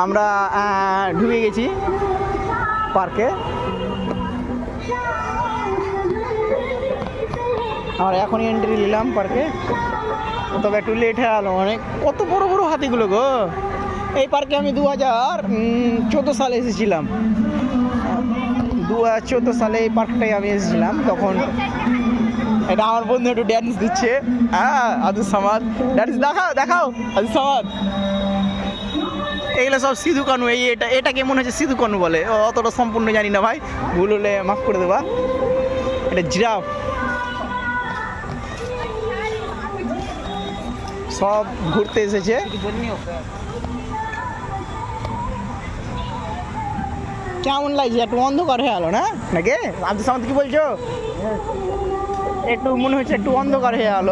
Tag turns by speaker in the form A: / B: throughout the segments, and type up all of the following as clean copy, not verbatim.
A: আমরা ঢুকে গেছি পার্কে। আমরা এখনই এন্ট্রি নিলাম পার্কে, তবে একটু লেট হয়ে গেল। অনেক কত বড় বড় হাতিগুলো গো। এই পার্কে আমি 2014 সালে এসেছিলাম। 2014 সালে এই পার্কটাই আমি এসেছিলাম। তখন এটা আমার বন্ধু একটু ড্যান্স দিচ্ছে। হ্যাঁ, আব্দুল সামাদ ড্যান্স দেখাও দেখাও আব্দুল সামাদ। এগুলো সব সিধু কানু। এটাকে মনে হচ্ছে সিধু কানু বলে, অতটা সম্পূর্ণ জানি না ভাই, ভুল হলে মাফ করে দেবা। এটা জিরাফ। সব ঘুরতে এসেছে। কেমন লাগছে? একটু অন্ধকার হয়ে গেল না নাকি আব্দুল সামাদ, কি বলছো? একটু মনে হচ্ছে একটু অন্ধকার হয়ে গেল।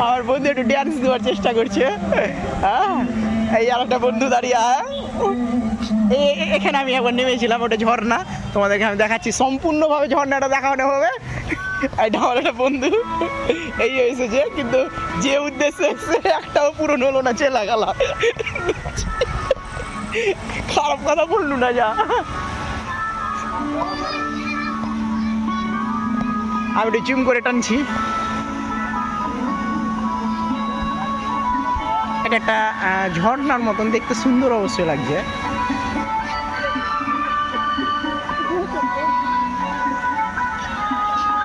A: আমার বন্ধু একটু ড্যান্স দেওয়ার চেষ্টা করছে। হ্যাঁ, এই আর একটা বন্ধু দাঁড়িয়ে। এখানে আমি একবার নেমেছিলাম, ওটা ঝর্ণা, তোমাদেরকে আমি দেখাচ্ছি সম্পূর্ণভাবে। ঝর্ণাটা দেখানো হবে। এটা আমার একটা বন্ধু এই এসেছে, কিন্তু যে উদ্দেশ্যে এসে একটাও পূরণ হলো না, চেলা গেল। খারাপ কথা বললু না, যা। আমি একটু জুম করে টানছি। এটা একটা ঝর্ণার মতন দেখতে সুন্দর অবশ্যই লাগছে।